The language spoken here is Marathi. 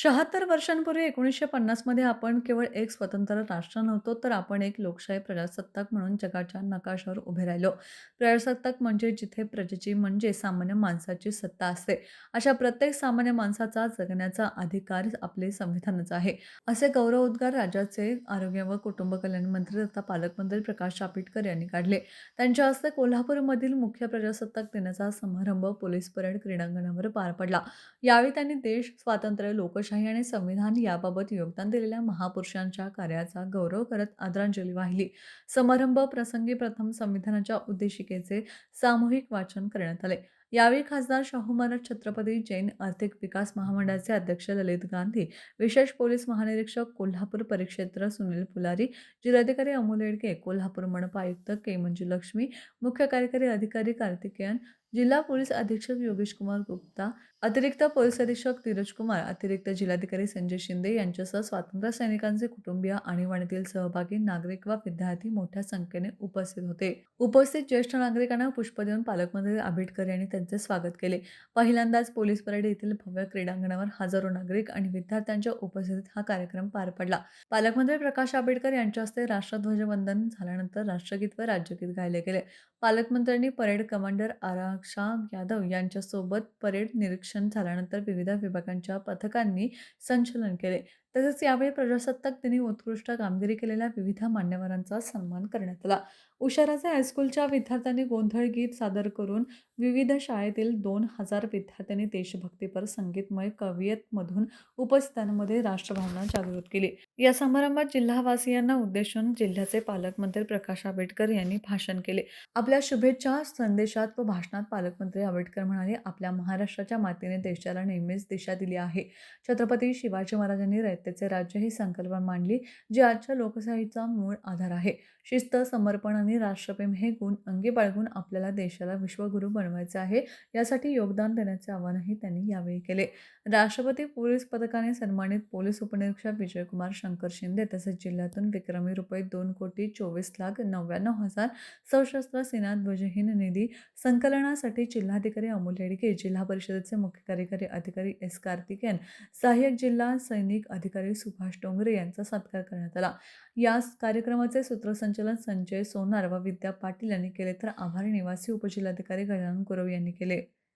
76 वर्षांपूर्वी 1950 मध्ये आपण केवळ एक स्वतंत्र राष्ट्र नव्हतो, तर आपण एक लोकशाही प्रजासत्ताक म्हणून जगाच्या नकाशावर उभे राहिलो. प्रजासत्ताक म्हणजे जिथे प्रजेची म्हणजे सामान्य माणसाची सत्ता असते. अशा प्रत्येक सामान्य माणसाचा जगण्याचा अधिकार आपले संविधानच आहे. असे गौरवोद्गार राज्याचे आरोग्य व कुटुंब कल्याण मंत्री तथा पालकमंत्री प्रकाश आंबेडकर यांनी काढले. त्यांच्या हस्ते कोल्हापूरमधील मुख्य प्रजासत्ताक दिनाचा समारंभ पोलीस परेड क्रीडांगणावर पार पडला. यावेळी त्यांनी देश, स्वातंत्र्य, लोकशाही आणि संविधान याबाबत योगदान दिलेल्या महापुरुषांच्या कार्याचा गौरव करत आदरांजली वाहिली. समारंभ प्रसंगी प्रथम संविधानाच्या उद्देशिकेचे सामूहिक वाचन करण्यात आले. यावेळी खासदार शाहू महाराज छत्रपती जैन आर्थिक विकास महामंडळाचे अध्यक्ष ललित गांधी, विशेष पोलीस महानिरीक्षक कोल्हापूर परिक्षेत्र सुनील पुलारी, जिल्हाधिकारी अमोल येडगे, कोल्हापूर मनपा आयुक्त के. मंजुलक्ष्मी, मुख्य कार्यकारी अधिकारी कार्तिकेयन, जिल्हा पोलीस अधीक्षक योगेश कुमार गुप्ता, अतिरिक्त पोलीस अधीक्षक धीरज कुमार, अतिरिक्त जिल्हाधिकारी संजय शिंदे यांच्यासह स्वातंत्र्य सैनिकांचे कुटुंबीय, आणीबाणीतील सहभागी, नागरिक व विद्यार्थी मोठ्या संख्येने उपस्थित होते. उपस्थित ज्येष्ठ नागरिकांना पुष्प देऊन पालकमंत्री आंबेडकर यांनी त्यांचे स्वागत केले. पहिल्यांदाच पोलीस परेड येथील भव्य क्रीडांगणावर हजारो नागरिक आणि विद्यार्थ्यांच्या उपस्थितीत हा कार्यक्रम पार पडला. पालकमंत्री प्रकाश आंबेडकर यांच्या हस्ते राष्ट्रध्वजवंदन झाल्यानंतर राष्ट्रगीत व राज्यगीत गायले गेले. पालकमंत्र्यांनी परेड कमांडर आराक्षा यादव यांच्यासोबत परेड निरीक्षण झाल्यानंतर विविध विभागांच्या पथकांनी संचलन केले. तसेच यावेळी प्रजासत्ताक दिनी उत्कृष्ट कामगिरी केलेल्या विविध मान्यवरांचा सन्मान करण्यात आला. उशाराचे हायस्कूलच्या विद्यार्थ्यांनी गोंधळ गीत सादर करून विविध शाळेतील 2000 विद्यार्थ्यांनी देशभक्तीपर संगीतमय कवियतमधून उपस्थितांमध्ये राष्ट्रभावना जागृत केली. या समारंभात जिल्हावासियांना उद्देशून जिल्ह्याचे पालकमंत्री प्रकाश आंबेडकर यांनी भाषण केले. आपल्या शुभेच्छा संदेशात व भाषणात पालकमंत्री आंबेडकर म्हणाले, आपल्या महाराष्ट्राच्या मातेने देशाला नेहमीच दिशा दिली आहे. छत्रपती शिवाजी महाराजांनी रयतेचे राज्य ही संकल्पना मांडली, जी आजच्या लोकशाहीचा मूळ आधार आहे. शिस्त, समर्पण आणि राष्ट्रप्रेम हे गुण अंगी बाळगून आपल्याला देशाला विश्वगुरू बनवायचे आहे. यासाठी योगदान देण्याचे आवाहनही त्यांनी यावेळी केले. राष्ट्रपती पोलीस पदकाने सन्मानित पोलीस उपनिरीक्षक विजयकुमार शंकर शिंदे तसेच जिल्ह्यातून विक्रमी रुपये 2,24,99,000 सशस्त्र सेना ध्वजहीन निधी संकलनासाठी जिल्हाधिकारी अमोल येडगे, जिल्हा परिषदेचे मुख्य कार्यकारी अधिकारी एस. कार्तिकेयन, सहाय्यक जिल्हा सैनिक अधिकारी सुभाष डोंगरे यांचा सत्कार करण्यात आला. या कार्यक्रमाचे सूत्रसंचालन संजय सोनार व विद्या पाटील यांनी केले, तर आभारी निवासी उपजिल्हाधिकारी गजानन गुरव यांनी केले.